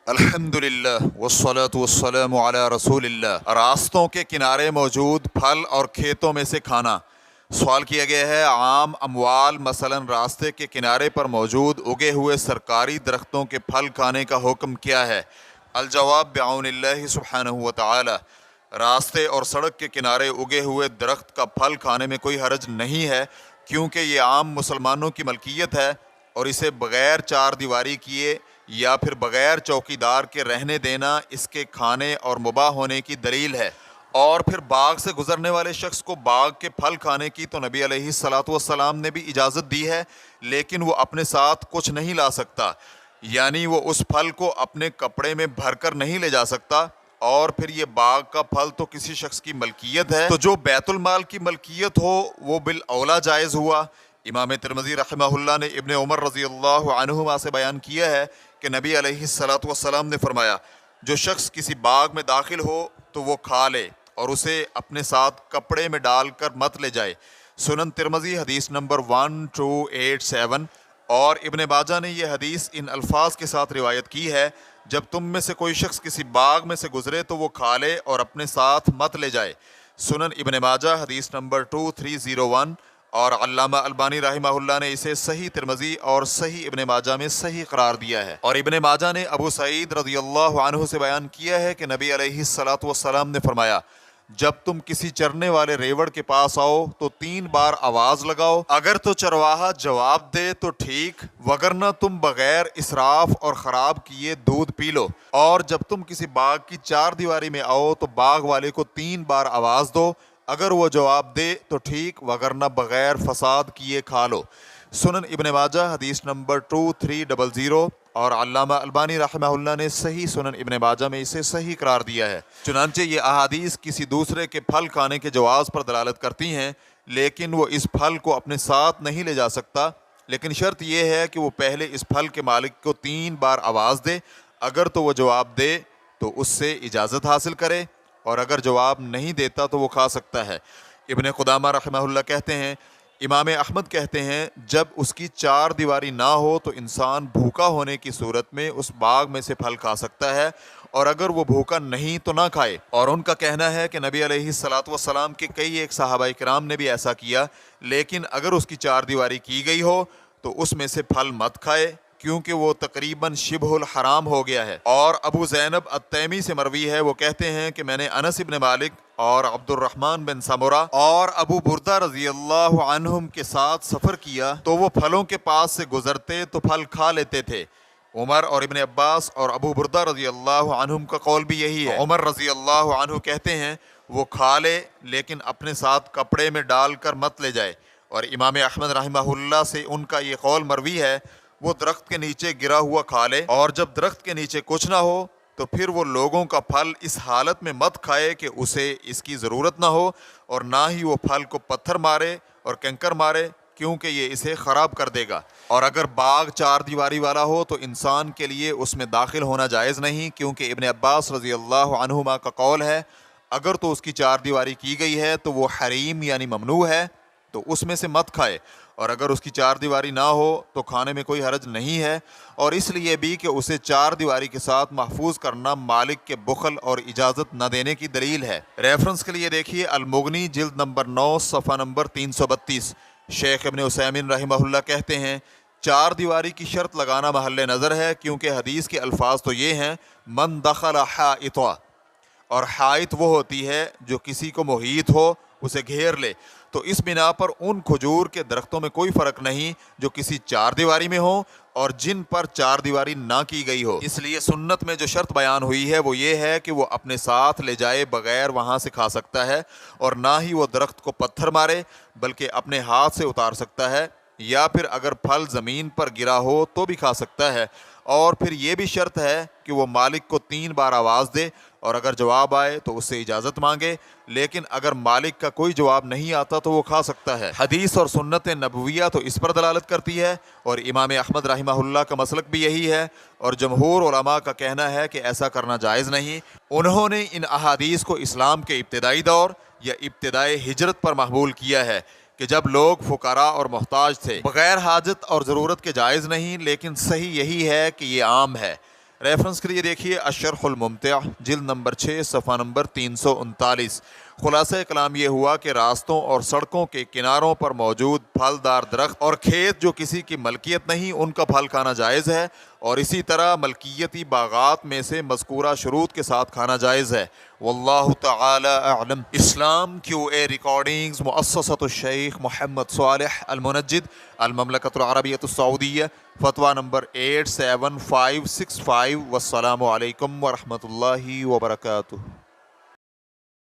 الحمدللہ والصلاة والسلام علی رسول اللہ۔ راستوں کے کنارے موجود پھل اور کھیتوں میں سے کھانا۔ سوال کیا گیا ہے عام اموال مثلا راستے کے کنارے پر موجود اگے ہوئے سرکاری درختوں کے پھل کھانے کا حکم کیا ہے؟ الجواب بعون اللہ سبحانہ وتعالی، راستے اور سڑک کے کنارے اگے ہوئے درخت کا پھل کھانے میں کوئی حرج نہیں ہے، کیونکہ یہ عام مسلمانوں کی ملکیت ہے اور اسے بغیر چار دیواری کیے یا پھر بغیر چوکیدار کے رہنے دینا اس کے کھانے اور مباح ہونے کی دلیل ہے۔ اور پھر باغ سے گزرنے والے شخص کو باغ کے پھل کھانے کی تو نبی علیہ الصلاۃ والسلام نے بھی اجازت دی ہے، لیکن وہ اپنے ساتھ کچھ نہیں لا سکتا، یعنی وہ اس پھل کو اپنے کپڑے میں بھر کر نہیں لے جا سکتا۔ اور پھر یہ باغ کا پھل تو کسی شخص کی ملکیت ہے، تو جو بیت المال کی ملکیت ہو وہ بالاولیٰ جائز ہوا۔ امام ترمذی رحمہ اللہ نے ابن عمر رضی اللہ عنہما سے بیان کیا ہے کہ نبی علیہ الصلاۃ والسلام نے فرمایا، جو شخص کسی باغ میں داخل ہو تو وہ کھا لے اور اسے اپنے ساتھ کپڑے میں ڈال کر مت لے جائے۔ سنن ترمذی حدیث نمبر 1287۔ اور ابن ماجہ نے یہ حدیث ان الفاظ کے ساتھ روایت کی ہے، جب تم میں سے کوئی شخص کسی باغ میں سے گزرے تو وہ کھا لے اور اپنے ساتھ مت لے جائے۔ سنن ابن ماجہ حدیث نمبر 2301۔ اور علامہ البانی رحمہ اللہ نے اسے صحیح ترمذی اور صحیح ابن ماجہ میں صحیح قرار دیا ہے۔ اور ابن ماجہ نے ابو سعید رضی اللہ عنہ سے بیان کیا ہے کہ نبی علیہ الصلاۃ والسلام نے فرمایا، جب تم کسی چرنے والے ریوڑ کے پاس آؤ تو 3 بار آواز لگاؤ، اگر تو چرواہا جواب دے تو ٹھیک، وگرنہ تم بغیر اسراف اور خراب کیے دودھ پی لو۔ اور جب تم کسی باغ کی 4 دیواری میں آؤ تو باغ والے کو 3 بار آواز دو، اگر وہ جواب دے تو ٹھیک، وگرنہ بغیر فساد کیے کھا لو۔ سنن ابن ماجہ حدیث نمبر 2300۔ اور علامہ البانی رحمہ اللہ نے صحیح سنن ابن ماجہ میں اسے صحیح قرار دیا ہے۔ چنانچہ یہ احادیث کسی دوسرے کے پھل کھانے کے جواز پر دلالت کرتی ہیں، لیکن وہ اس پھل کو اپنے ساتھ نہیں لے جا سکتا، لیکن شرط یہ ہے کہ وہ پہلے اس پھل کے مالک کو 3 بار آواز دے، اگر تو وہ جواب دے تو اس سے اجازت حاصل کرے، اور اگر جواب نہیں دیتا تو وہ کھا سکتا ہے۔ ابن قدامہ رحمہ اللہ کہتے ہیں، امام احمد کہتے ہیں، جب اس کی 4 دیواری نہ ہو تو انسان بھوکا ہونے کی صورت میں اس باغ میں سے پھل کھا سکتا ہے، اور اگر وہ بھوکا نہیں تو نہ کھائے۔ اور ان کا کہنا ہے کہ نبی علیہ الصلاۃ والسلام کے کئی ایک صحابہ کرام نے بھی ایسا کیا، لیکن اگر اس کی 4 دیواری کی گئی ہو تو اس میں سے پھل مت کھائے، کیونکہ وہ تقریباً شبہ الحرام ہو گیا ہے۔ اور ابو زینب التیمی سے مروی ہے، وہ کہتے ہیں کہ میں نے انس بن مالک اور عبد الرحمن بن سمرہ اور ابو بردہ رضی اللہ عنہم کے ساتھ سفر کیا تو وہ پھلوں کے پاس سے گزرتے تو پھل کھا لیتے تھے۔ عمر اور ابن عباس اور ابو بردہ رضی اللہ عنہم کا قول بھی یہی ہے۔ عمر رضی اللہ عنہ کہتے ہیں، وہ کھا لے لیکن اپنے ساتھ کپڑے میں ڈال کر مت لے جائے۔ اور امام احمد رحمہ اللہ سے ان کا یہ قول مروی ہے، وہ درخت کے نیچے گرا ہوا کھا لے، اور جب درخت کے نیچے کچھ نہ ہو تو پھر وہ لوگوں کا پھل اس حالت میں مت کھائے کہ اسے اس کی ضرورت نہ ہو، اور نہ ہی وہ پھل کو پتھر مارے اور کنکر مارے، کیونکہ یہ اسے خراب کر دے گا۔ اور اگر باغ 4 دیواری والا ہو تو انسان کے لیے اس میں داخل ہونا جائز نہیں، کیونکہ ابن عباس رضی اللہ عنہما کا قول ہے، اگر تو اس کی 4 دیواری کی گئی ہے تو وہ حریم یعنی ممنوع ہے، تو اس میں سے مت کھائے، اور اگر اس کی 4 دیواری نہ ہو تو کھانے میں کوئی حرج نہیں ہے، اور اس لیے بھی کہ اسے 4 دیواری کے ساتھ محفوظ کرنا مالک کے بخل اور اجازت نہ دینے کی دلیل ہے۔ ریفرنس کے لیے دیکھیے المغنی جلد نمبر 9 صفحہ نمبر 332۔ شیخ ابن عثیمین رحمہ اللہ کہتے ہیں، 4 دیواری کی شرط لگانا محل نظر ہے، کیونکہ حدیث کے الفاظ تو یہ ہیں، من دخل حائطا، اور حائط وہ ہوتی ہے جو کسی کو محیط ہو، اسے گھیر لے، تو اس بنا پر ان کھجور کے درختوں میں کوئی فرق نہیں جو کسی 4 دیواری میں ہوں اور جن پر 4 دیواری نہ کی گئی ہو۔ اس لیے سنت میں جو شرط بیان ہوئی ہے وہ یہ ہے کہ وہ اپنے ساتھ لے جائے بغیر وہاں سے کھا سکتا ہے، اور نہ ہی وہ درخت کو پتھر مارے بلکہ اپنے ہاتھ سے اتار سکتا ہے، یا پھر اگر پھل زمین پر گرا ہو تو بھی کھا سکتا ہے۔ اور پھر یہ بھی شرط ہے کہ وہ مالک کو 3 بار آواز دے، اور اگر جواب آئے تو اس سے اجازت مانگے، لیکن اگر مالک کا کوئی جواب نہیں آتا تو وہ کھا سکتا ہے۔ حدیث اور سنت نبویہ تو اس پر دلالت کرتی ہے، اور امام احمد رحمہ اللہ کا مسلک بھی یہی ہے، اور جمہور علماء کا کہنا ہے کہ ایسا کرنا جائز نہیں۔ انہوں نے ان احادیث کو اسلام کے ابتدائی دور یا ابتدائی ہجرت پر محمول کیا ہے کہ جب لوگ فقراء اور محتاج تھے، بغیر حاجت اور ضرورت کے جائز نہیں، لیکن صحیح یہی ہے کہ یہ عام ہے۔ ریفرنس کے لیے دیکھیے الشرح الممتع جلد نمبر 6 صفحہ نمبر 339۔ خلاصہ کلام یہ ہوا کہ راستوں اور سڑکوں کے کناروں پر موجود پھلدار درخت اور کھیت جو کسی کی ملکیت نہیں ان کا پھل کھانا جائز ہے، اور اسی طرح ملکیتی باغات میں سے مذکورہ شروط کے ساتھ کھانا جائز ہے۔ واللہ تعالی اعلم۔ اسلام QA ریکارڈنگز مؤسسۃ الشیخ محمد صالح المنجد، المملکۃ العربیۃ السعودیہ، فتویٰ نمبر 87565۔ والسلام علیکم ورحمۃ اللہ وبرکاتہ۔